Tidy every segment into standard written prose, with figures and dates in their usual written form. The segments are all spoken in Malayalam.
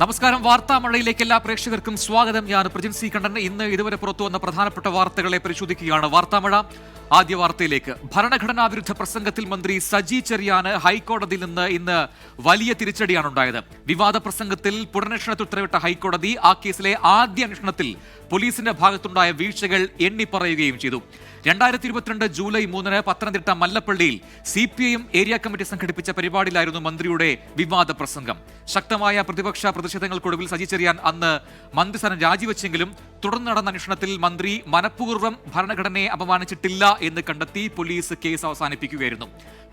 നമസ്കാരം. വാർത്താമഴയിലേക്ക് എല്ലാ പ്രേക്ഷകർക്കും സ്വാഗതം. ഞാൻ പ്രജിൻ സി കണ്ണൻ. ഇന്ന് ഇതുവരെ പുറത്തുവന്ന പ്രധാനപ്പെട്ട വാർത്തകളെ പരിശോധിക്കുകയാണ്. വാർത്താമഴ. ആദ്യ വാർത്തയിലേക്ക്. ഭരണഘടനാ വിരുദ്ധ പ്രസംഗത്തിൽ മന്ത്രി സജി ചെറിയാന് ഹൈക്കോടതിയിൽ നിന്ന് ഇന്ന് വലിയ തിരിച്ചടിയാണുണ്ടായത്. വിവാദ പ്രസംഗത്തിൽ പുനരന്വേഷണത്തിന് ഉത്തരവിട്ട ഹൈക്കോടതി ആ കേസിലെ ആദ്യ അന്വേഷണത്തിൽ പോലീസിന്റെ ഭാഗത്തുണ്ടായ വീഴ്ചകൾ എണ്ണിപ്പറയുകയും ചെയ്തു. 2022 ജൂലൈ 3 പത്തനംതിട്ട മല്ലപ്പള്ളിയിൽ CPIM ഏരിയ കമ്മിറ്റി സംഘടിപ്പിച്ച പരിപാടിയിലായിരുന്നു മന്ത്രിയുടെ വിവാദ പ്രസംഗം. ശക്തമായ പ്രതിപക്ഷ പ്രതിഷേധങ്ങൾക്കൊടുവിൽ സജി ചെറിയാൻ അന്ന് മന്ത്രിസ്ഥാനം രാജിവെച്ചെങ്കിലും തുടർന്ന് നടന്ന അന്വേഷണത്തിൽ മന്ത്രി മനഃപൂർവ്വം ഭരണഘടനയെ അപമാനിച്ചിട്ടില്ല എന്ന് കണ്ടെത്തി പോലീസ് കേസ് അവസാനിപ്പിക്കുകയായിരുന്നു.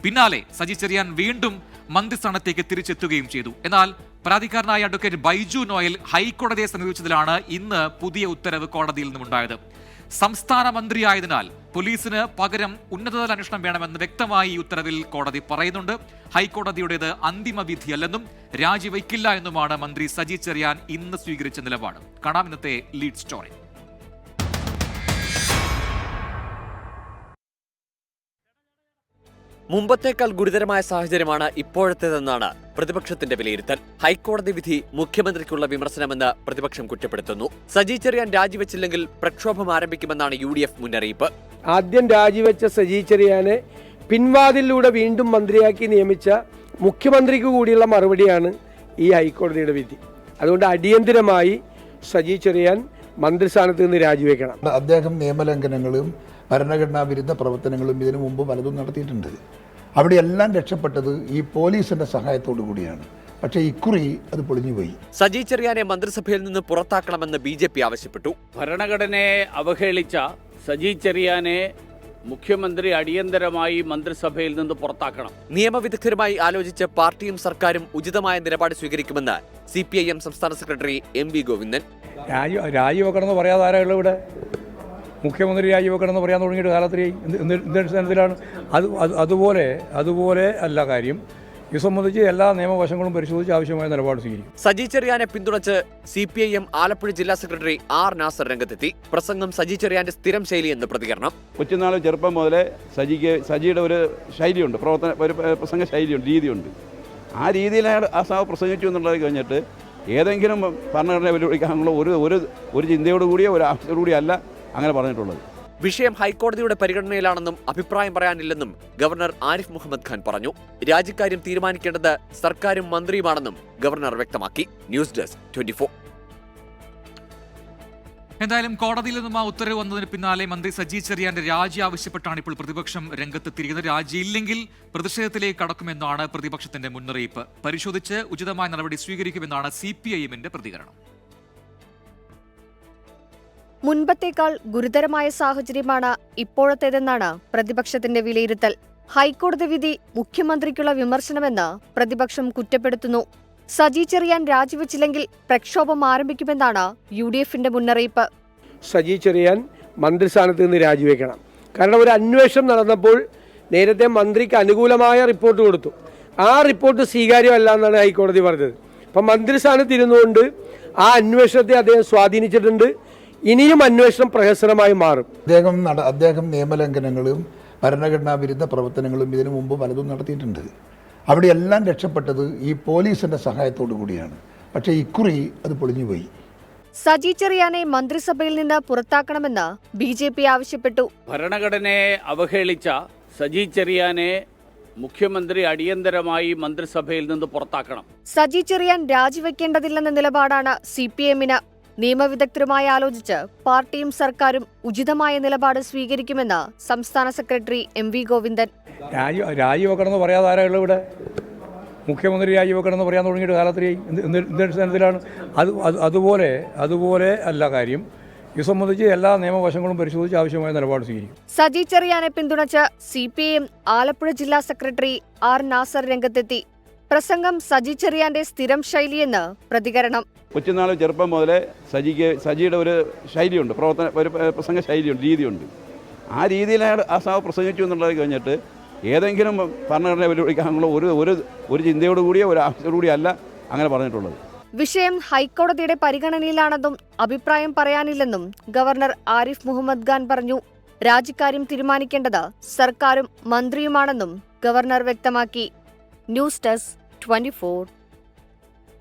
പിന്നാലെ സജി ചെറിയാൻ വീണ്ടും മന്ത്രിസ്ഥാനത്തേക്ക് തിരിച്ചെത്തുകയും ചെയ്തു. എന്നാൽ പരാതിക്കാരനായ അഡ്വക്കേറ്റ് ബൈജു നോയൽ ഹൈക്കോടതിയെ സമീപിച്ചതിലാണ് ഇന്ന് പുതിയ ഉത്തരവ് കോടതിയിൽ നിന്നുണ്ടായത്. സംസ്ഥാന മന്ത്രിയായതിനാൽ പോലീസിന് പകരം ഉന്നതതല അന്വേഷണം വേണമെന്ന് വ്യക്തമായി ഈ ഉത്തരവിൽ കോടതി പറയുന്നുണ്ട്. ഹൈക്കോടതിയുടേത് അന്തിമ വിധിയല്ലെന്നും രാജിവയ്ക്കില്ല എന്നുമാണ് മന്ത്രി സജി ചെറിയാൻ ഇന്ന് സ്വീകരിച്ച നിലപാട്. കാണാം ഇന്നത്തെ ലീഡ് സ്റ്റോറി. മുമ്പത്തേക്കാൾ ഗുരുതരമായ സാഹചര്യമാണ് ഇപ്പോഴത്തേതെന്നാണ് പ്രതിപക്ഷത്തിന്റെ വിലയിരുത്തൽ. ഹൈക്കോടതി വിധി മുഖ്യമന്ത്രിക്കുള്ള വിമർശനമെന്ന് പ്രതിപക്ഷം കുറ്റപ്പെടുത്തുന്നു. സജി ചെറിയാൻ രാജിവെച്ചില്ലെങ്കിൽ പ്രക്ഷോഭം ആരംഭിക്കുമെന്നാണ് UDF മുന്നറിയിപ്പ്. ആദ്യം രാജിവെച്ച സജി ചെറിയാനെ പിൻവാതിലൂടെ വീണ്ടും മന്ത്രിയാക്കി നിയമിച്ച മുഖ്യമന്ത്രിക്ക് കൂടിയുള്ള മറുപടിയാണ് ഈ ഹൈക്കോടതിയുടെ വിധി. അതുകൊണ്ട് അടിയന്തരമായി സജി ചെറിയാൻ മന്ത്രിസ്ഥാനത്ത് നിന്ന് രാജിവെക്കണം. അദ്ദേഹം നിയമലംഘനങ്ങളും ഭരണഘടനാ വിരുദ്ധ പ്രവർത്തനങ്ങളും ഇതിനു മുമ്പ് പലതും നടത്തിയിട്ടുണ്ട്. അവിടെയെല്ലാം രക്ഷപ്പെട്ടത് ഈ പോലീസിന്റെ സഹായത്തോടു കൂടിയാണ്. പക്ഷേ ഇക്കുറി അത് പൊളിഞ്ഞുപോയി. സജി ചെറിയാനെ മന്ത്രിസഭയിൽ നിന്ന് പുറത്താക്കണമെന്ന് BJP ആവശ്യപ്പെട്ടു. ഭരണഘടനയെ അവഹേളിച്ച സജി ചെറിയാനെ മുഖ്യമന്ത്രി അടിയന്തരമായി മന്ത്രിസഭയിൽ നിന്ന് പുറത്താക്കണം. നിയമവിദഗ്ധരുമായി ആലോചിച്ച് പാർട്ടിയും സർക്കാരും ഉചിതമായ നിലപാട് സ്വീകരിക്കുമെന്ന് CPIM സംസ്ഥാന സെക്രട്ടറി MV ഗോവിന്ദൻ. രാജിവെക്കണമെന്ന് പറയാതെ ആരാളുള്ള ഇവിടെ മുഖ്യമന്ത്രി രാജിവെക്കണമെന്ന് പറയാൻ തുടങ്ങിയിട്ട് കാലത്തിൽ എന്തിനാണ് അതുപോലെ അല്ല കാര്യം. ഇത് സംബന്ധിച്ച് എല്ലാ നിയമവശങ്ങളും പരിശോധിച്ച് ആവശ്യമായ നിലപാട് സ്വീകരിക്കും. സജി ചെറിയാനെ പിന്തുണച്ച് CPIM ആലപ്പുഴ ജില്ലാ സെക്രട്ടറി R നാസർ രംഗത്തെത്തി. പ്രസംഗം സജി ചെറിയാന്റെ സ്ഥിരം ശൈലിയെന്ന് പ്രതികരണം. കൊച്ചുനാൾ ചെറുപ്പം മുതലേ സജിയുടെ ഒരു ശൈലിയുണ്ട്, ഒരു പ്രസംഗ ശൈലിയുണ്ട്, രീതിയുണ്ട്. ആ രീതിയിൽ ആ സാവ് പ്രസംഗിച്ചു എന്നുള്ളത് കഴിഞ്ഞിട്ട് ഏതെങ്കിലും ഭരണഘടന വെല്ലുവിളിക്കാനുള്ള ഒരു ചിന്തയോടുകൂടിയോ ഒരു ആവശ്യത്തോടുകൂടിയോ അല്ല അങ്ങനെ പറഞ്ഞിട്ടുള്ളത്. വിഷയം ഹൈക്കോടതിയുടെ പരിഗണനയിലാണെന്നും അഭിപ്രായം പറയാനില്ലെന്നും ഗവർണർ ആരിഫ് മുഹമ്മദ് ഖാൻ പറഞ്ഞു. രാജിക്കാര്യം തീരുമാനിക്കേണ്ടത് സർക്കാരും മന്ത്രിയുമാണെന്നും ഗവർണർ വ്യക്തമാക്കി. News desk 24. എന്തായാലും കോടതിയിൽ നിന്നും ആ ഉത്തരവ് വന്നതിന് പിന്നാലെ മന്ത്രി സജി ചെറിയാന്റെ രാജി ആവശ്യപ്പെട്ടാണ് ഇപ്പോൾ പ്രതിപക്ഷം രംഗത്തെത്തിയിരിക്കുന്നത്. രാജിയില്ലെങ്കിൽ പ്രതിഷേധത്തിലേക്ക് കടക്കുമെന്നാണ് പ്രതിപക്ഷത്തിന്റെ മുന്നറിയിപ്പ്. പരിശോധിച്ച് ഉചിതമായ നടപടി സ്വീകരിക്കുമെന്നാണ് CPIMന്റെ പ്രതികരണം. മുൻപത്തേക്കാൾ ഗുരുതരമായ സാഹചര്യമാണ് ഇപ്പോഴത്തേതെന്നാണ് പ്രതിപക്ഷത്തിന്റെ വിലയിരുത്തൽ. ഹൈക്കോടതി വിധി മുഖ്യമന്ത്രിക്കുള്ള വിമർശനമെന്ന് പ്രതിപക്ഷം കുറ്റപ്പെടുത്തുന്നു. സജി ചെറിയാൻ രാജിവെച്ചില്ലെങ്കിൽ പ്രക്ഷോഭം ആരംഭിക്കുമെന്നാണ് UDFന്റെ മുന്നറിയിപ്പ്. സജി ചെറിയാൻ മന്ത്രിസ്ഥാനത്ത് നിന്ന് രാജിവെക്കണം. കാരണം ഒരു അന്വേഷണം നടന്നപ്പോൾ നേരത്തെ മന്ത്രിക്ക് അനുകൂലമായ റിപ്പോർട്ട് കൊടുത്തു. ആ റിപ്പോർട്ട് സ്വീകാര്യമല്ല എന്നാണ് ഹൈക്കോടതി പറഞ്ഞത്. അപ്പം മന്ത്രിസ്ഥാനത്ത് ഇരുന്നുകൊണ്ട് ആ അന്വേഷണത്തെ അദ്ദേഹം സ്വാധീനിച്ചിട്ടുണ്ട്. ഇനിയും അന്വേഷണം പ്രഹസനമായി മാറും. അദ്ദേഹം നിയമലംഘനങ്ങളും ഭരണഘടനാ വിരുദ്ധ പ്രവർത്തനങ്ങളും ഇതിനു മുമ്പ് പലതും നടത്തിയിട്ടുണ്ട്. അവിടെയെല്ലാം രക്ഷപ്പെട്ടത് ഈ പോലീസിന്റെ സഹായത്തോടു കൂടിയാണ്. പക്ഷേ ഇക്കുറി അത് പൊളിഞ്ഞുപോയി. സജി ചെറിയാനെ മന്ത്രിസഭയിൽ നിന്ന് പുറത്താക്കണമെന്ന് BJP ആവശ്യപ്പെട്ടു. ഭരണഘടനയെ അവഹേളിച്ച സജി ചെറിയാനെ മുഖ്യമന്ത്രി അടിയന്തരമായി മന്ത്രിസഭയിൽ നിന്ന് പുറത്താക്കണം. സജി ചെറിയാൻ രാജിവെക്കേണ്ടതില്ലെന്ന നിലപാടാണ് CPIMന്. നിയമവിദഗ്ധരുമായി ആലോചിച്ച് പാർട്ടിയും സർക്കാരും ഉചിതമായ നിലപാട് സ്വീകരിക്കുമെന്ന് സംസ്ഥാന സെക്രട്ടറി MV ഗോവിന്ദൻ. രാജിവെക്കണമെന്ന് പറയാതെ ആരാളുള്ള ഇവിടെ മുഖ്യമന്ത്രി രാജിവെക്കണമെന്ന് പറയാൻ തുടങ്ങിയിട്ട് കാലത്തിൽ എന്തിനാണ് അതുപോലെ അല്ല കാര്യം. ഇത് സംബന്ധിച്ച് എല്ലാ നിയമവശങ്ങളും പരിശോധിച്ച് ആവശ്യമായ നിലപാട് സ്വീകരിക്കും. സജി ചെറിയാനെ പിന്തുണച്ച് CPIM ആലപ്പുഴ ജില്ലാ സെക്രട്ടറി R നാസർ രംഗത്തെത്തി. പ്രസംഗം സജി ചെറിയാന്റെ സ്ഥിരം ശൈലിയെന്ന് പ്രതികരണം. കൊച്ചുനാൾ ചെറുപ്പം മുതലേ സജിയുടെ ഒരു ശൈലിയുണ്ട്, ഒരു പ്രസംഗ ശൈലിയുണ്ട്, രീതിയുണ്ട്. ആ രീതിയിൽ ആ സാവ് പ്രസംഗിച്ചു എന്നുള്ളത് കഴിഞ്ഞിട്ട് ഏതെങ്കിലും ഭരണഘടന വെല്ലുവിളിക്കാനുള്ള ഒരു ചിന്തയോടുകൂടിയോ ഒരു ആവശ്യത്തോടുകൂടിയോ അല്ല അങ്ങനെ പറഞ്ഞിട്ടുള്ളത്. വിഷയം ഹൈക്കോടതിയുടെ പരിഗണനയിലാണെന്നും അഭിപ്രായം പറയാനില്ലെന്നും ഗവർണർ ആരിഫ് മുഹമ്മദ് ഖാൻ പറഞ്ഞു. രാജിക്കാര്യം തീരുമാനിക്കേണ്ടത് സർക്കാരും മന്ത്രിയുമാണെന്നും ഗവർണർ വ്യക്തമാക്കി. News desk 24.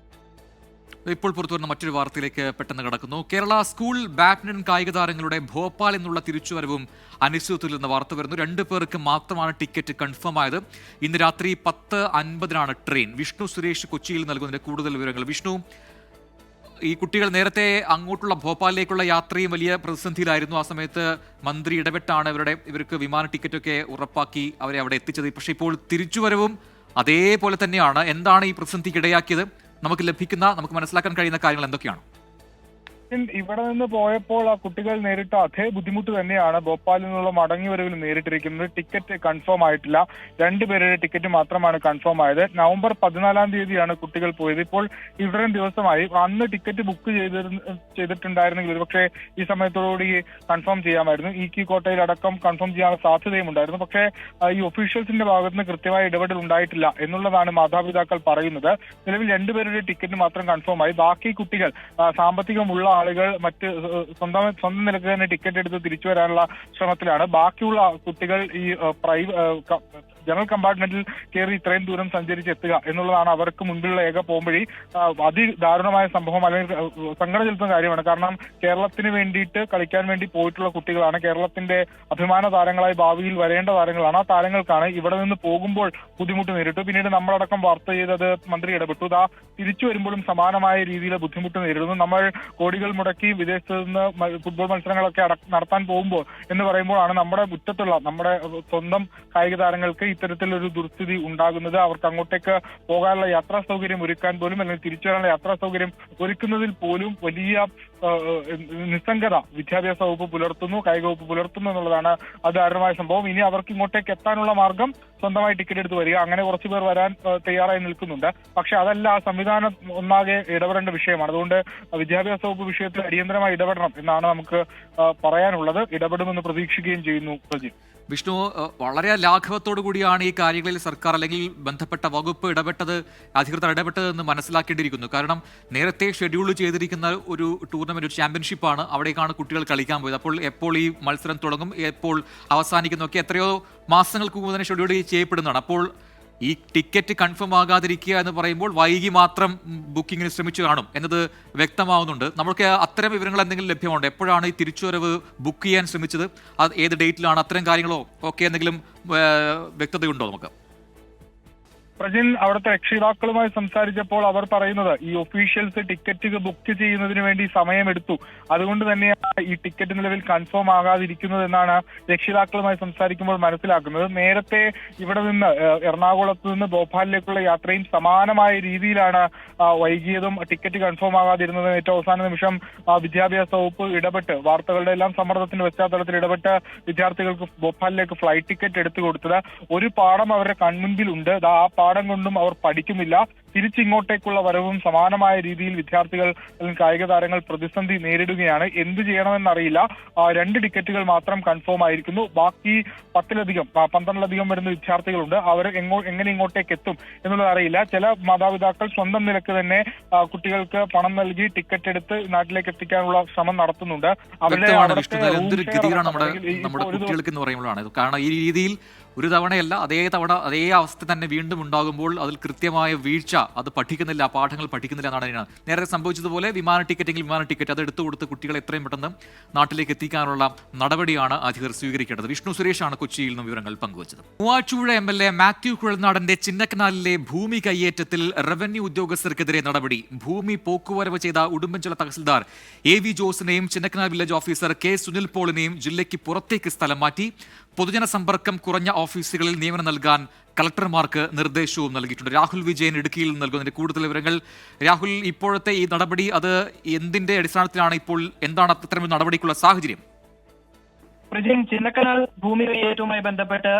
ഇപ്പോൾ പുറത്തുവരുന്ന മറ്റൊരു വാർത്തയിലേക്ക് പെട്ടെന്ന് കടക്കുന്നു. കേരള സ്കൂൾ ബാഡ്മിന്റൺ കായിക താരങ്ങളുടെ ഭോപ്പാൽ എന്നുള്ള തിരിച്ചുവരവും അനിശ്ചിതത്വത്തിൽ നിന്ന് വാർത്ത വരുന്നു. 2 പേർക്ക് മാത്രമാണ് ടിക്കറ്റ് കൺഫേം ആയത്. ഇന്ന് രാത്രി 10:50 ട്രെയിൻ. വിഷ്ണു സുരേഷ് കൊച്ചിയിൽ നൽകുന്നതിന്റെ കൂടുതൽ വിവരങ്ങൾ. വിഷ്ണു, ഈ കുട്ടികൾ നേരത്തെ അങ്ങോട്ടുള്ള ഭോപ്പാലിലേക്കുള്ള യാത്രയും വലിയ പ്രതിസന്ധിയിലായിരുന്നു. ആ സമയത്ത് മന്ത്രി ഇടപെട്ടാണ് ഇവർക്ക് വിമാന ടിക്കറ്റൊക്കെ ഉറപ്പാക്കി അവരെ അവിടെ എത്തിച്ചത്. പക്ഷേ ഇപ്പോൾ തിരിച്ചുവരവും അതേപോലെ തന്നെയാണ്. എന്താണ് ഈ പ്രതിസന്ധിക്ക് ഇടയാക്കിയത്? നമുക്ക് മനസ്സിലാക്കാൻ കഴിയുന്ന കാര്യങ്ങൾ എന്തൊക്കെയാണ്? ഇവിടെ നിന്ന് പോയപ്പോൾ ആ കുട്ടികൾ നേരിട്ട അതേ ബുദ്ധിമുട്ട് തന്നെയാണ് ഭോപ്പാലിൽ നിന്നുള്ള മടങ്ങിവരവിൽ നേരിട്ടിരിക്കുന്നത്. ടിക്കറ്റ് കൺഫേം ആയിട്ടില്ല. 2 പേരുടെ ടിക്കറ്റ് മാത്രമാണ് കൺഫേം ആയത്. നവംബർ 14 തീയതിയാണ് കുട്ടികൾ പോയത്. ഇപ്പോൾ ഇത്രയും ദിവസമായി. അന്ന് ടിക്കറ്റ് ബുക്ക് ചെയ്തിട്ടുണ്ടായിരുന്നെങ്കിൽ ഒരുപക്ഷെ ഈ സമയത്തോടുകൂടി കൺഫേം ചെയ്യാമായിരുന്നു. ഇ കോട്ടയിൽ അടക്കം കൺഫേം ചെയ്യാനുള്ള സാധ്യതയും ഉണ്ടായിരുന്നു. പക്ഷേ ഈ ഒഫീഷ്യൽസിന്റെ ഭാഗത്ത് നിന്ന് കൃത്യമായ ഇടപെടൽ ഉണ്ടായിട്ടില്ല എന്നുള്ളതാണ് മാതാപിതാക്കൾ പറയുന്നത്. നിലവിൽ 2 പേരുടെ ടിക്കറ്റ് മാത്രം കൺഫേം ആയി. ബാക്കി കുട്ടികൾ സാമ്പത്തികമുള്ള ആളുകൾ മറ്റ് സ്വന്തം നിലക്ക് തന്നെ ടിക്കറ്റ് എടുത്ത് തിരിച്ചു വരാനുള്ള ശ്രമത്തിലാണ്. ബാക്കിയുള്ള കുട്ടികൾ ഈ ജനറൽ കമ്പാർട്ട്മെന്റിൽ കയറി ഇത്രയും ദൂരം സഞ്ചരിച്ച് എത്തുക എന്നുള്ളതാണ് അവർക്ക് മുൻപിലുള്ള ഏക പോംവഴി. അതിദാരുണമായ സംഭവം അല്ലെങ്കിൽ സങ്കടം ചെലുത്തുന്ന കാര്യമാണ്. കാരണം കേരളത്തിന് വേണ്ടിയിട്ട് കളിക്കാൻ വേണ്ടി പോയിട്ടുള്ള കുട്ടികളാണ്. കേരളത്തിന്റെ അഭിമാന താരങ്ങളായി ഭാവിയിൽ വരേണ്ട താരങ്ങളാണ്. ആ താരങ്ങൾക്കാണ് ഇവിടെ നിന്ന് പോകുമ്പോൾ ബുദ്ധിമുട്ട് നേരിട്ടു. പിന്നീട് നമ്മളടക്കം വാർത്ത ചെയ്തത് മന്ത്രി ഇടപെട്ടു. തിരിച്ചു വരുമ്പോഴും സമാനമായ രീതിയിലെ ബുദ്ധിമുട്ട് നേരിടുന്നു. നമ്മൾ കോടികൾ മുടക്കി വിദേശത്ത് നിന്ന് ഫുട്ബോൾ മത്സരങ്ങളൊക്കെ നടത്താൻ പോകുമ്പോൾ എന്ന് പറയുമ്പോഴാണ് നമ്മുടെ മുറ്റത്തുള്ള നമ്മുടെ സ്വന്തം കായിക താരങ്ങൾക്ക് ഇത്തരത്തിലൊരു ദുർസ്ഥിതി ഉണ്ടാകുന്നത്. അവർക്ക് അങ്ങോട്ടേക്ക് പോകാനുള്ള യാത്രാ സൗകര്യം ഒരുക്കാൻ പോലും അല്ലെങ്കിൽ തിരിച്ചു വരാനുള്ള യാത്രാ സൗകര്യം ഒരുക്കുന്നതിൽ പോലും വലിയ നിസ്സംഗത വിദ്യാഭ്യാസ വകുപ്പ് പുലർത്തുന്നു, കായിക വകുപ്പ് പുലർത്തുന്നു എന്നുള്ളതാണ് ദാരുണമായ സംഭവം. ഇനി അവർക്ക് ഇങ്ങോട്ടേക്ക് എത്താനുള്ള മാർഗം സ്വന്തമായി ടിക്കറ്റ് എടുത്ത് വരിക. അങ്ങനെ കുറച്ചു പേർ വരാൻ തയ്യാറായി നിൽക്കുന്നുണ്ട്. പക്ഷെ അതല്ല, ആ സംവിധാനം ഒന്നാകെ ഇടപെടേണ്ട വിഷയമാണ്. അതുകൊണ്ട് വിദ്യാഭ്യാസ വകുപ്പ് വിഷയത്തിൽ അടിയന്തരമായി ഇടപെടണം എന്നാണ് നമുക്ക് പറയാനുള്ളത്. ഇടപെടുമെന്ന് പ്രതീക്ഷിക്കുകയും ചെയ്യുന്നു. വിഷ്ണു, വളരെ ലാഘവത്തോടു കൂടിയാണ് ഈ കാര്യങ്ങളിൽ സർക്കാർ അല്ലെങ്കിൽ ബന്ധപ്പെട്ട വകുപ്പ് അധികൃതർ ഇടപെട്ടതെന്ന് മനസ്സിലാക്കേണ്ടിയിരിക്കുന്നു. കാരണം നേരത്തെ ഷെഡ്യൂൾ ചെയ്തിരിക്കുന്ന ഒരു ടൂർണമെന്റ്, ഒരു ചാമ്പ്യൻഷിപ്പാണ്. അവിടേക്കാണ് കുട്ടികൾ കളിക്കാൻ പോയത്. അപ്പോൾ എപ്പോൾ ഈ മത്സരം തുടങ്ങും, എപ്പോൾ അവസാനിക്കുന്നൊക്കെ എത്രയോ മാസങ്ങൾക്ക് മുമ്പ് തന്നെ ഷെഡ്യൂൾ ചെയ്യപ്പെടുന്നതാണ്. അപ്പോൾ ഈ ടിക്കറ്റ് കൺഫേം ആകാതിരിക്കുക എന്ന് പറയുമ്പോൾ വൈകി മാത്രം ബുക്കിങ്ങിന് ശ്രമിച്ചു കാണും എന്നത് വ്യക്തമാവുന്നുണ്ട്. നമുക്ക് അത്തരം വിവരങ്ങൾ എന്തെങ്കിലും ലഭ്യമുണ്ട്? എപ്പോഴാണ് ഈ തിരിച്ചുവരവ് ബുക്ക് ചെയ്യാൻ ശ്രമിച്ചത്? അത് ഏത് ഡേറ്റിലാണ്? അത്തരം കാര്യങ്ങളോ ഒക്കെ എന്തെങ്കിലും വ്യക്തതയുണ്ടോ നമുക്ക്? പ്രജിൻ, അവിടുത്തെ രക്ഷിതാക്കളുമായി സംസാരിച്ചപ്പോൾ അവർ പറയുന്നത് ഈ ഒഫീഷ്യൽസ് ടിക്കറ്റ് ബുക്ക് ചെയ്യുന്നതിന് വേണ്ടി സമയമെടുത്തു. അതുകൊണ്ട് തന്നെയാണ് ഈ ടിക്കറ്റ് നിലവിൽ കൺഫേം ആകാതിരിക്കുന്നത് എന്നാണ് രക്ഷിതാക്കളുമായി സംസാരിക്കുമ്പോൾ മനസ്സിലാക്കുന്നത്. നേരത്തെ ഇവിടെ നിന്ന് എറണാകുളത്ത് നിന്ന് ഭോപ്പാലിലേക്കുള്ള യാത്രയും സമാനമായ രീതിയിലാണ് വൈകിയതും ടിക്കറ്റ് കൺഫേം ആകാതിരുന്നത്. ഏറ്റവും അവസാന നിമിഷം വിദ്യാഭ്യാസ വകുപ്പ് ഇടപെട്ട് വാർത്തകളുടെ എല്ലാം സമ്മർദ്ദത്തിന്റെ പശ്ചാത്തലത്തിൽ ഇടപെട്ട് വിദ്യാർത്ഥികൾക്ക് ഭോപ്പാലിലേക്ക് ഫ്ലൈറ്റ് ടിക്കറ്റ് എടുത്തു കൊടുത്തത്. ഒരു പാഠം അവരുടെ കൺമുൻപിലുണ്ട്. ആ പാഠം കൊണ്ടും അവർ പഠിക്കുന്നില്ല. തിരിച്ചിങ്ങോട്ടേക്കുള്ള വരവും സമാനമായ രീതിയിൽ വിദ്യാർത്ഥികൾ അല്ലെങ്കിൽ കായിക താരങ്ങൾ പ്രതിസന്ധി നേരിടുകയാണ്. എന്ത് ചെയ്യണമെന്നറിയില്ല. 2 ടിക്കറ്റുകൾ മാത്രം കൺഫേം ആയിരിക്കുന്നു. ബാക്കി 12 വരുന്ന വിദ്യാർത്ഥികളുണ്ട്. അവർ എങ്ങനെ ഇങ്ങോട്ടേക്ക് എത്തും എന്നുള്ളത് അറിയില്ല. ചില മാതാപിതാക്കൾ സ്വന്തം നിലക്ക് തന്നെ കുട്ടികൾക്ക് പണം നൽകി ടിക്കറ്റ് എടുത്ത് നാട്ടിലേക്ക് എത്തിക്കാനുള്ള ശ്രമം നടത്തുന്നുണ്ട്. എന്തൊരു ഗതികളാണ് നമ്മുടെ കുട്ടികൾക്ക് എന്ന് പറയുമ്പോഴാണ്. കാരണം ഈ രീതിയിൽ ഒരു തവണയല്ല, അതേ അവസ്ഥ തന്നെ വീണ്ടും ഉണ്ടാകുമ്പോൾ അതിൽ കൃത്യമായ വീഴ്ച, അത് പഠിക്കുന്നില്ല, പാഠങ്ങൾ പഠിക്കുന്നില്ല എന്നാണ് നേരത്തെ സംഭവിച്ചതുപോലെ. വിമാന ടിക്കറ്റ് അത് എടുത്തു കൊടുത്ത് കുട്ടികളെ എത്രയും പെട്ടെന്ന് നാട്ടിലേക്ക് എത്തിക്കാനുള്ള നടപടിയാണ് അധികൃതർ സ്വീകരിക്കേണ്ടത്. വിഷ്ണു സുരേഷാണ് കൊച്ചിയിൽ നിന്ന് വിവരങ്ങൾ പങ്കുവച്ചത്. മൂവാറ്റുപുഴ MLA മാത്യു കുഴൽനാടന്റെ ചിന്നക്കനാലിലെ ഭൂമി കയ്യേറ്റത്തിൽ റവന്യൂ ഉദ്യോഗസ്ഥർക്കെതിരെ നടപടി. ഭൂമി പോക്കുവരവ് ചെയ്ത ഉടുമ്പൻചോല തഹസിൽദാർ AV ജോസിനെയും Chinnakanal village officer K Sunil പോളിനെയും ജില്ലയ്ക്ക് പുറത്തേക്ക് സ്ഥലം മാറ്റി. പൊതുജന സമ്പർക്കം കുറഞ്ഞ ഓഫീസുകളിൽ നിയമനം നൽകാൻ കളക്ടർമാർക്ക് നിർദ്ദേശവും നൽകിയിട്ടുണ്ട്. രാഹുൽ വിജയൻ ഇടുക്കിയിൽ നൽകുന്നതിന്റെ കൂടുതൽ വിവരങ്ങൾ. രാഹുൽ, ഇപ്പോഴത്തെ ഈ നടപടി അത് എന്തിന്റെ അടിസ്ഥാനത്തിലാണ്? ഇപ്പോൾ എന്താണ് അത്തരം നടപടിക്കുള്ള സാഹചര്യം? പ്രജിൻ, ചിന്നക്കനാൽ ഭൂമി കയ്യേറ്റവുമായി ബന്ധപ്പെട്ട്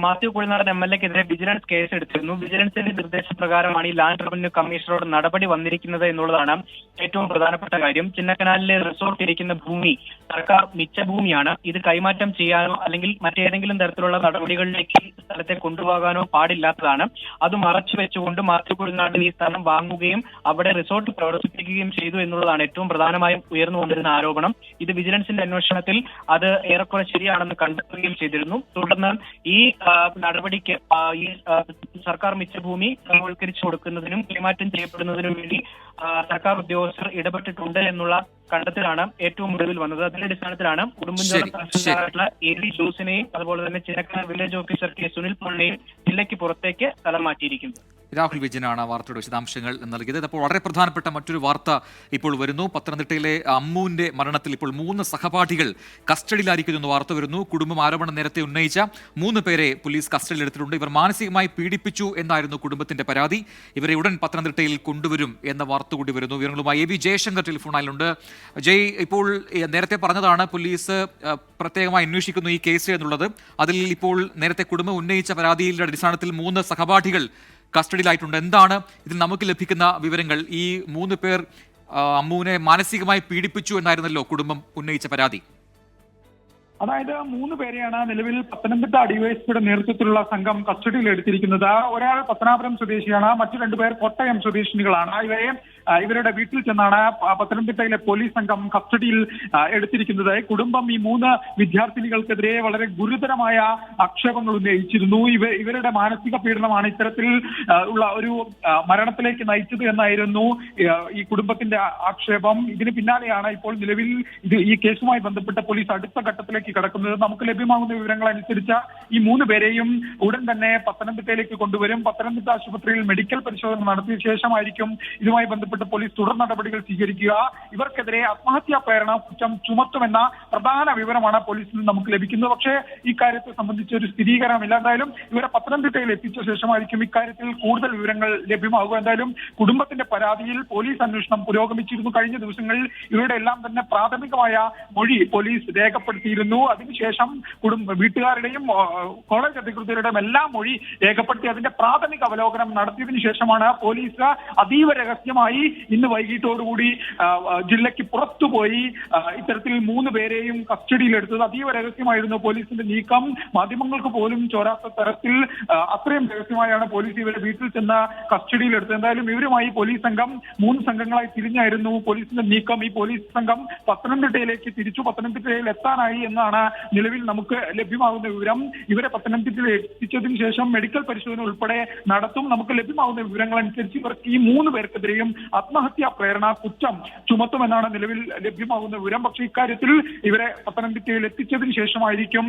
മാത്യു കുഴൽനാടൻ MLAക്കെതിരെ വിജിലൻസ് കേസ് എടുത്തിരുന്നു. വിജിലൻസിന്റെ നിർദ്ദേശപ്രകാരമാണ് ഈ ലാൻഡ് റവന്യൂ കമ്മീഷണറോട് നടപടി വന്നിരിക്കുന്നത് എന്നുള്ളതാണ് ഏറ്റവും പ്രധാനപ്പെട്ട കാര്യം. ചിന്നക്കനാലിലെ റിസോർട്ട് ഇരിക്കുന്ന ഭൂമി സർക്കാർ മിച്ച ഭൂമിയാണ്. ഇത് കൈമാറ്റം ചെയ്യാനോ അല്ലെങ്കിൽ മറ്റേതെങ്കിലും തരത്തിലുള്ള നടപടികളിലേക്ക് സ്ഥലത്തെ കൊണ്ടുപോകാനോ പാടില്ലാത്തതാണ്. അത് മറച്ചു വെച്ചുകൊണ്ട് മാത്യു കുഴൽനാടൻ ഈ സ്ഥലം വാങ്ങുകയും അവിടെ റിസോർട്ട് പ്രവർത്തിപ്പിക്കുകയും ചെയ്തു എന്നുള്ളതാണ് ഏറ്റവും പ്രധാനമായും ഉയർന്നു വന്നിരുന്ന ആരോപണം. ഇത് വിജിലൻസിന്റെ അന്വേഷണത്തിൽ അത് ഏറെക്കുറെ ഏറെക്കുറെ ശരിയാണെന്ന് കണ്ടെത്തുകയും ചെയ്തിരുന്നു. തുടർന്ന് ഈ നടപടിക്ക് ഈ സർക്കാർ മിച്ചഭൂമി ക്രമവൽക്കരിച്ചു കൊടുക്കുന്നതിനും കൈമാറ്റം ചെയ്യപ്പെടുന്നതിനും വേണ്ടി സർക്കാർ ഉദ്യോഗസ്ഥർ ഇടപെട്ടിട്ടുണ്ട് എന്നുള്ള കണ്ടെത്തലാണ് ഏറ്റവും ഒടുവിൽ വന്നത്. അതിന്റെ അടിസ്ഥാനത്തിലാണ് ഉടുമ്പൻചോല തഹസിൽദാറായിട്ടുള്ള AD ജോസിനെയും അതുപോലെ തന്നെ Chinnakanal village officer K Sunil പോളിനെയും ജില്ലയ്ക്ക് പുറത്തേക്ക് സ്ഥലം മാറ്റിയിരിക്കുന്നത്. രാഹുൽ വിജയനാണ് വാർത്തയുടെ വിശദാംശങ്ങൾ നൽകിയത്. അപ്പോൾ വളരെ പ്രധാനപ്പെട്ട മറ്റൊരു വാർത്ത ഇപ്പോൾ വരുന്നു. പത്തനംതിട്ടയിലെ അമ്മുവിന്റെ മരണത്തിൽ ഇപ്പോൾ 3 സഹപാഠികൾ കസ്റ്റഡിയിലായിരിക്കുന്നു എന്ന് വാർത്ത വരുന്നു. കുടുംബം ആരോപണം നേരത്തെ ഉന്നയിച്ച 3 പേരെ പോലീസ് കസ്റ്റഡിയിലെടുത്തിട്ടുണ്ട്. ഇവർ മാനസികമായി പീഡിപ്പിച്ചു എന്നായിരുന്നു കുടുംബത്തിന്റെ പരാതി. ഇവരെ ഉടൻ പത്തനംതിട്ടയിൽ കൊണ്ടുവരും എന്ന വാർത്ത കൂടി വരുന്നു. വിവരങ്ങളുമായി AB ജയശങ്കർ ടെലിഫോണിലുണ്ട്. ജയ്, ഇപ്പോൾ നേരത്തെ പറഞ്ഞതാണ് പോലീസ് പ്രത്യേകമായി അന്വേഷിക്കുന്നു ഈ കേസ് എന്നുള്ളത്. അതിൽ ഇപ്പോൾ നേരത്തെ കുടുംബം ഉന്നയിച്ച പരാതിയുടെ അടിസ്ഥാനത്തിൽ 3 സഹപാഠികൾ കസ്റ്റഡിയിലായിട്ടുണ്ട്. എന്താണ് ഇതിൽ നമുക്ക് ലഭിക്കുന്ന വിവരങ്ങൾ? ഈ 3 പേർ അമ്മുവിനെ മാനസികമായി പീഡിപ്പിച്ചു എന്നായിരുന്നല്ലോ കുടുംബം ഉന്നയിച്ച പരാതി. അതായത് 3 പേരെയാണ് നിലവിൽ പത്തനംതിട്ട ഡിവൈഎസ്പിയുടെ നേതൃത്വത്തിലുള്ള സംഘം കസ്റ്റഡിയിൽ എടുത്തിരിക്കുന്നത്. ഒരാൾ പത്തനാപുരം സ്വദേശിയാണ്, മറ്റു 2 പേർ കോട്ടയം സ്വദേശിനികളാണ്. ഇവരുടെ വീട്ടിൽ ചെന്നാണ് പത്തനംതിട്ടയിലെ പോലീസ് സംഘം കസ്റ്റഡിയിൽ എടുത്തിരിക്കുന്നത്. കുടുംബം ഈ 3 വിദ്യാർത്ഥിനികൾക്കെതിരെ വളരെ ഗുരുതരമായ ആക്ഷേപങ്ങൾ ഉന്നയിച്ചിരുന്നു. ഇവരുടെ മാനസിക പീഡനമാണ് ഇത്തരത്തിൽ ഉള്ള ഒരു മരണത്തിലേക്ക് നയിച്ചത് എന്നായിരുന്നു ഈ കുടുംബത്തിന്റെ ആക്ഷേപം. ഇതിന് പിന്നാലെയാണ് ഇപ്പോൾ നിലവിൽ ഈ കേസുമായി ബന്ധപ്പെട്ട പോലീസ് അടുത്ത ഘട്ടത്തിലേക്ക് കടക്കുന്നത്. നമുക്ക് ലഭ്യമാകുന്ന വിവരങ്ങൾ അനുസരിച്ച് ഈ 3 പേരെയും ഉടൻ തന്നെ പത്തനംതിട്ടയിലേക്ക് കൊണ്ടുവരും. പത്തനംതിട്ട ആശുപത്രിയിൽ മെഡിക്കൽ പരിശോധന നടത്തിയ ശേഷമായിരിക്കും ഇതുമായി ബന്ധപ്പെട്ട പോലീസ് തുടർ നടപടികൾ സ്വീകരിക്കുക. ഇവർക്കെതിരെ ആത്മഹത്യാ പ്രേരണ കുറ്റം ചുമത്തുമെന്ന പ്രധാന വിവരമാണ് പോലീസിൽ നിന്ന് നമുക്ക് ലഭിക്കുന്നത്. പക്ഷേ ഈ കാര്യത്തെ സംബന്ധിച്ച് ഒരു സ്ഥിരീകരണമില്ല. എന്തായാലും ഇവരെ പത്തനംതിട്ടയിൽ എത്തിച്ച ശേഷമായിരിക്കും ഇക്കാര്യത്തിൽ കൂടുതൽ വിവരങ്ങൾ ലഭ്യമാകുക. എന്തായാലും കുടുംബത്തിന്റെ പരാതിയിൽ പോലീസ് അന്വേഷണം പുരോഗമിച്ചിരുന്നു. കഴിഞ്ഞ ദിവസങ്ങളിൽ ഇവരുടെ എല്ലാം തന്നെ പ്രാഥമികമായ മൊഴി പോലീസ് രേഖപ്പെടുത്തിയിരുന്നു. അതിനുശേഷം വീട്ടുകാരുടെയും കോളേജ് അധികൃതരുടെയും എല്ലാം മൊഴി രേഖപ്പെടുത്തി അതിന്റെ പ്രാഥമിക അവലോകനം നടത്തിയതിനു ശേഷമാണ് പോലീസ് അതീവ രഹസ്യമായി ഇന്ന് വൈകിട്ടോടുകൂടി ജില്ലയ്ക്ക് പുറത്തുപോയി ഇത്തരത്തിൽ 3 പേരെയും കസ്റ്റഡിയിലെടുത്തത്. അതീവ രഹസ്യമായിരുന്നു പോലീസിന്റെ നീക്കം. മാധ്യമങ്ങൾക്ക് പോലും ചോരാത്ത തരത്തിൽ അത്രയും രഹസ്യമായാണ് പോലീസ് ഇവരെ വീട്ടിൽ ചെന്ന് കസ്റ്റഡിയിലെടുത്തത്. എന്തായാലും ഇവരുമായി പോലീസ് സംഘം 3 സംഘങ്ങളായി തിരിഞ്ഞായിരുന്നു പോലീസിന്റെ നീക്കം. ഈ പോലീസ് സംഘം പത്തനംതിട്ടയിലേക്ക് തിരിച്ചു. പത്തനംതിട്ടയിൽ എത്താനായി എന്നാണ് നിലവിൽ നമുക്ക് ലഭ്യമാകുന്ന വിവരം. ഇവരെ പത്തനംതിട്ടയിൽ എത്തിച്ചതിന് ശേഷം മെഡിക്കൽ പരിശോധന ഉൾപ്പെടെ നടത്തും. നമുക്ക് ലഭ്യമാകുന്ന വിവരങ്ങൾ അനുസരിച്ച് ഇവർക്ക് ഈ 3 പേർക്കെതിരെയും ആത്മഹത്യാ പ്രേരണ കുറ്റം ചുമത്തുമെന്നാണ് നിലവിൽ ലഭ്യമാകുന്ന വിവരം. പക്ഷേ ഇക്കാര്യത്തിൽ ഇവരെ പത്തനംതിട്ടയിൽ എത്തിച്ചതിന് ശേഷമായിരിക്കും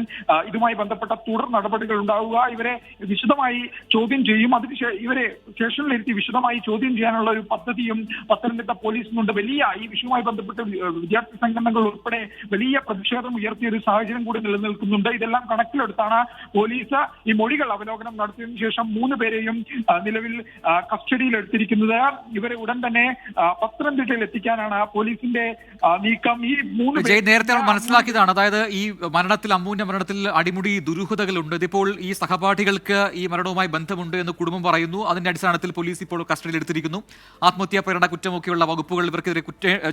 ഇതുമായി ബന്ധപ്പെട്ട തുടർ നടപടികൾ ഉണ്ടാവുക. ഇവരെ വിശദമായി ചോദ്യം ചെയ്യും. ഇവരെ സ്റ്റേഷനിലിരുത്തി വിശദമായി ചോദ്യം ചെയ്യാനുള്ള ഒരു പദ്ധതിയും പത്തനംതിട്ട പോലീസിനുണ്ട്. വലിയ ഈ വിഷയവുമായി ബന്ധപ്പെട്ട് വിദ്യാർത്ഥി സംഘടനകൾ ഉൾപ്പെടെ വലിയ പ്രതിഷേധം ഉയർത്തിയ ഒരു സാഹചര്യം കൂടി നിലനിൽക്കുന്നുണ്ട്. ഇതെല്ലാം കണക്കിലെടുത്താണ് പോലീസ് ഈ മൊഴികൾ അവലോകനം നടത്തിയതിനു ശേഷം 3 പേരെയും നിലവിൽ കസ്റ്റഡിയിൽ എടുത്തിരിക്കുന്നത്. ഇവരെ ഉടൻ തന്നെ പത്തനംതിട്ടയിൽ എത്തിക്കാനാണ് പോലീസിന്റെ നീക്കം. ഈ 3 നേരത്തെ മനസ്സിലാക്കിയതാണ്. അതായത് ഈ മരണത്തിൽ അമ്മുവിന്റെ മരണത്തിൽ അടിമുടി ദുരൂഹതകളുണ്ട്. ഇതിപ്പോൾ ഈ സഹപാഠികൾക്ക് ഈ മരണവുമായി ബന്ധമുണ്ട് എന്ന് കുടുംബം പറയുന്നു. അതിന്റെ അടിസ്ഥാനത്തിൽ പോലീസ് ഇപ്പോൾ കസ്റ്റഡിയിൽ എടുത്തിരിക്കുന്നു. ആത്മഹത്യാ പ്രേരണ കുറ്റമൊക്കെയുള്ള വകുപ്പുകൾ ഇവർക്കെതിരെ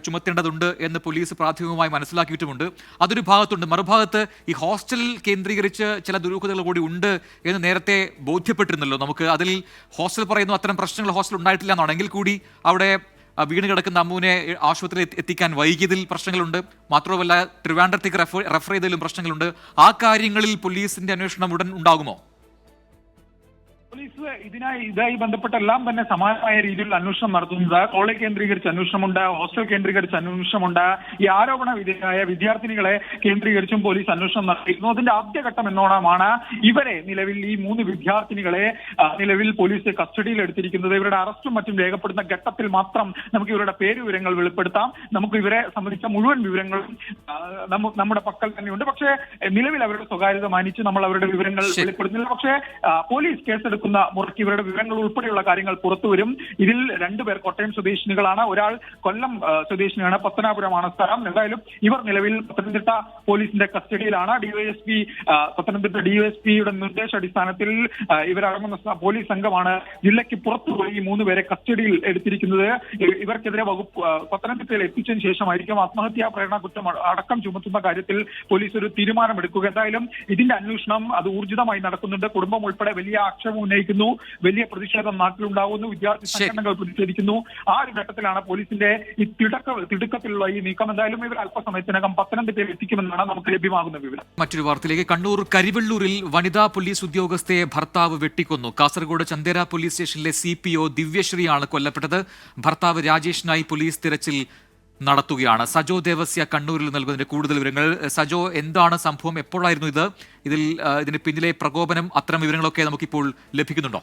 ചുമത്തേണ്ടതുണ്ട് എന്ന് പോലീസ് പ്രാഥമികമായി മനസ്സിലാക്കിയിട്ടുമുണ്ട്. അതൊരു ഭാഗത്തുണ്ട്. മറുഭാഗത്ത് ഈ ഹോസ്റ്റൽ കേന്ദ്രീകരിച്ച് ചില ദുരൂഹതകൾ കൂടി ഉണ്ട് എന്ന് നേരത്തെ ബോധ്യപ്പെട്ടിരുന്നല്ലോ നമുക്ക്. അതിൽ ഹോസ്റ്റൽ പറയുന്നു അത്തരം പ്രശ്നങ്ങൾ ഹോസ്റ്റൽ ഉണ്ടായിട്ടില്ല എന്നാണെങ്കിൽ കൂടി അവിടെ വീണ് കിടക്കുന്ന അമ്മുവിനെ ആശുപത്രിയിൽ എത്തിക്കാൻ വൈകിയതിൽ പ്രശ്നങ്ങളുണ്ട്. മാത്രമല്ല ട്രിവാൻഡ്രത്തേക്ക് റെഫർ ചെയ്തതിലും പ്രശ്നങ്ങളുണ്ട്. ആ കാര്യങ്ങളിൽ പോലീസിന്റെ അന്വേഷണം ഉടൻ ഉണ്ടാകുമോ? പോലീസ് ഇതായി ബന്ധപ്പെട്ട എല്ലാം തന്നെ സമാനമായ രീതിയിൽ അന്വേഷണം നടത്തുന്നത്. കോളേജ് കേന്ദ്രീകരിച്ച് അന്വേഷണമുണ്ട്, ഹോസ്റ്റൽ കേന്ദ്രീകരിച്ച് അന്വേഷണമുണ്ട്. ഈ ആരോപണ വിധേയരായ വിദ്യാർത്ഥിനികളെ കേന്ദ്രീകരിച്ചും പോലീസ് അന്വേഷണം നടത്തിയിരുന്നു. അതിന്റെ ആദ്യഘട്ടം എന്നോണമാണ് ഇവരെ നിലവിൽ ഈ 3 വിദ്യാർത്ഥിനികളെ നിലവിൽ പോലീസ് കസ്റ്റഡിയിൽ എടുത്തിരിക്കുന്നത്. ഇവരുടെ അറസ്റ്റും മറ്റും രേഖപ്പെടുന്ന ഘട്ടത്തിൽ മാത്രം നമുക്ക് ഇവരുടെ പേര് വിവരങ്ങൾ വെളിപ്പെടുത്താം. നമുക്ക് ഇവരെ സംബന്ധിച്ച മുഴുവൻ വിവരങ്ങളും നമ്മുടെ പക്കൽ തന്നെയുണ്ട്. പക്ഷേ നിലവിൽ അവരുടെ സ്വകാര്യത മാനിച്ച് നമ്മൾ അവരുടെ വിവരങ്ങൾ വെളിപ്പെടുത്തുന്നില്ല. പക്ഷേ പോലീസ് കേസെടുക്കുന്ന മുറയ്ക്ക് ഇവരുടെ വിവരങ്ങൾ ഉൾപ്പെടെയുള്ള കാര്യങ്ങൾ പുറത്തുവരും. ഇതിൽ 2 പേർ കോട്ടയം സ്വദേശിനികളാണ്, ഒരാൾ കൊല്ലം സ്വദേശിനിയാണ്, പത്തനാപുരമാണ് സ്ഥലം. എന്തായാലും ഇവർ നിലവിൽ പത്തനംതിട്ട പോലീസിന്റെ കസ്റ്റഡിയിലാണ്. പത്തനംതിട്ട ഡിവൈഎസ്പിയുടെ നിർദ്ദേശാടിസ്ഥാനത്തിൽ ഇവരടങ്ങുന്ന പോലീസ് സംഘമാണ് ജില്ലയ്ക്ക് പുറത്തുപോയി ഈ 3 പേരെ കസ്റ്റഡിയിൽ എടുത്തിരിക്കുന്നത്. ഇവർക്കെതിരെ വകുപ്പ് പത്തനംതിട്ടയിൽ എത്തിച്ചതിന് ശേഷമായിരിക്കും ആത്മഹത്യാ പ്രേരണ കുറ്റം അടക്കം ചുമത്തുന്ന കാര്യത്തിൽ പോലീസ് ഒരു തീരുമാനമെടുക്കുക. എന്തായാലും ഇതിന്റെ അന്വേഷണം അത് ഊർജിതമായി നടക്കുന്നുണ്ട്. കുടുംബം ഉൾപ്പെടെ വലിയ ആക്ഷേപം ഉന്നയിക്കുന്നു. വലിയ പ്രതിഷേധം നാട്ടിലുണ്ടാകുന്നു. വിദ്യാർത്ഥി സംഘടനകൾ പ്രതിഷേധിക്കുന്നു. ആ ഒരു ഘട്ടത്തിലാണ് പോലീസിന്റെ ഈ തിടുക്കത്തിലുള്ള ഈ നീക്കം. എന്തായാലും ഇവർ അല്പസമയത്തിനകം പത്തനംതിട്ടയിൽ എത്തിക്കുമെന്നാണ് നമുക്ക് ലഭ്യമാകുന്ന വിവരം. മറ്റൊരു വാർത്തയിലേക്ക്. കണ്ണൂർ കരിവെള്ളൂരിൽ വനിതാ പോലീസ് ഉദ്യോഗസ്ഥയെ ഭർത്താവ് വെട്ടിക്കൊന്നു. കാസർഗോഡ് ചന്ദേര പോലീസ് സ്റ്റേഷനിലെ CPO ദിവ്യശ്രീയാണ് കൊല്ലപ്പെട്ടത്. ഭർത്താവ് രാജേഷിനായി പോലീസ് തിരച്ചിൽ നടത്തുകയാണ്. സജോ ദേവസ്യ കണ്ണൂരിൽ നൽകുന്നതിന്റെ കൂടുതൽ വിവരങ്ങൾ. സജോ, എന്താണ് സംഭവം? എപ്പോഴായിരുന്നു ഇതിന് പിന്നിലെ പ്രകോപനം? അത്തരം വിവരങ്ങളൊക്കെ നമുക്കിപ്പോൾ ലഭിക്കുന്നുണ്ടോ?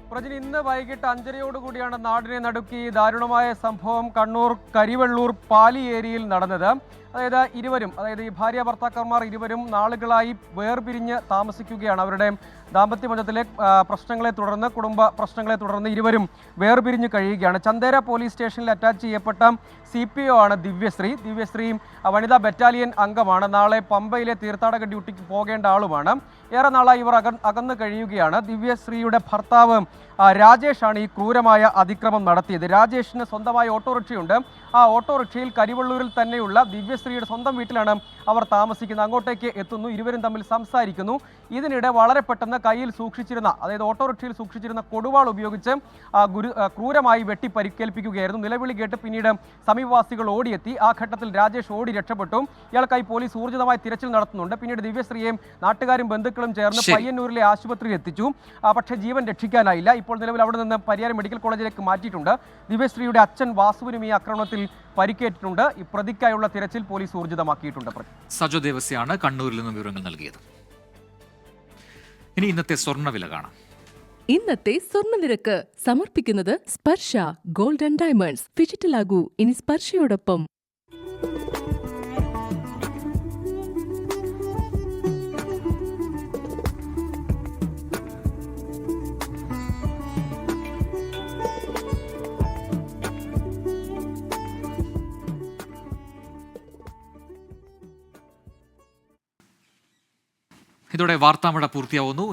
പ്രജിന് ഇന്ന് വൈകിട്ട് 5:30 നാടിനെ നടുക്കി ദാരുണമായ സംഭവം കണ്ണൂർ കരിവെള്ളൂർ പാലി ഏരിയയിൽ നടന്നത്. അതായത് ഈ ഭാര്യ ഭർത്താക്കന്മാർ ഇരുവരും നാളുകളായി വേർപിരിഞ്ഞ് താമസിക്കുകയാണ്. അവരുടെ ദാമ്പത്യമഞ്ചത്തിലെ പ്രശ്നങ്ങളെ തുടർന്ന്, കുടുംബ പ്രശ്നങ്ങളെ തുടർന്ന് ഇരുവരും വേർപിരിഞ്ഞ് കഴിയുകയാണ്. ചന്ദേര പോലീസ് സ്റ്റേഷനിൽ അറ്റാച്ച് ചെയ്യപ്പെട്ട CPO ആണ് ദിവ്യശ്രീ. ദിവ്യശ്രീ വനിതാ ബറ്റാലിയൻ അംഗമാണ്. നാളെ പമ്പയിലെ തീർത്ഥാടക ഡ്യൂട്ടിക്ക് പോകേണ്ട ആളുമാണ്. ഏറെ നാളായി ഇവർ അകന്ന് കഴിയുകയാണ്. ദിവ്യശ്രീയുടെ ഭർത്താവ് രാജേഷാണ് ഈ ക്രൂരമായ അതിക്രമം നടത്തിയത്. രാജേഷിന് സ്വന്തമായ ഓട്ടോറിക്ഷയുണ്ട്. ആ ഓട്ടോറിക്ഷയിൽ കരിവെള്ളൂരിൽ തന്നെയുള്ള ദിവ്യശ്രീയുടെ സ്വന്തം വീട്ടിലാണ് അവർ താമസിക്കുന്നത്. അങ്ങോട്ടേക്ക് എത്തുന്നു. ഇരുവരും തമ്മിൽ സംസാരിക്കുന്നു. ഇതിനിടെ വളരെ പെട്ടെന്ന് കയ്യിൽ സൂക്ഷിച്ചിരുന്ന, അതായത് ഓട്ടോറിക്ഷയിൽ സൂക്ഷിച്ചിരുന്ന കൊടുവാൾ ഉപയോഗിച്ച് ക്രൂരമായി വെട്ടി പരിക്കേൽപ്പിക്കുകയായിരുന്നു. നിലവിളി കേട്ട് പിന്നീട് സമീപവാസികൾ ഓടിയെത്തി. ആ ഘട്ടത്തിൽ രാജേഷ് ഓടി രക്ഷപ്പെട്ടു. ഇയാൾക്കായി പോലീസ് ഊർജിതമായി തിരച്ചിൽ നടത്തുന്നുണ്ട്. പിന്നീട് ദിവ്യശ്രീയെ നാട്ടുകാരും ബന്ധുക്കളും ചേർന്ന് പയ്യന്നൂരിലെ ആശുപത്രിയിൽ എത്തിച്ചു. പക്ഷേ ജീവൻ രക്ഷിക്കാനായില്ല. ഇപ്പോൾ നിലവിൽ അവിടെ നിന്ന് പരിയാരം മെഡിക്കൽ കോളേജിലേക്ക് മാറ്റിയിട്ടുണ്ട്. ദിവ്യശ്രീയുടെ അച്ഛൻ വാസുവിനും ഈ ആക്രമണത്തിൽ പരിക്കേറ്റിട്ടുണ്ട്. ഈ പ്രതിക്കായുള്ള തിരച്ചിൽ പോലീസ് ഊർജിതമാക്കിയിട്ടുണ്ട്. സജോ ദേവസ്യാണ് കണ്ണൂരിൽ നിന്ന് വിവരങ്ങൾ നൽകിയത്. ഇനി ഇന്നത്തെ സ്വർണ്ണവില കാണാം. ഇന്നത്തെ സ്വർണ്ണനിരക്ക് സമർപ്പിക്കുന്നത് സ്പർശ ഗോൾഡ് ആൻഡ് ഡയമണ്ട്സ്. ഡിജിറ്റലാകൂ ഇനി സ്പർശയോടൊപ്പം. ഇതോടെ വാർത്താമഴ പൂർത്തിയാവുന്നു.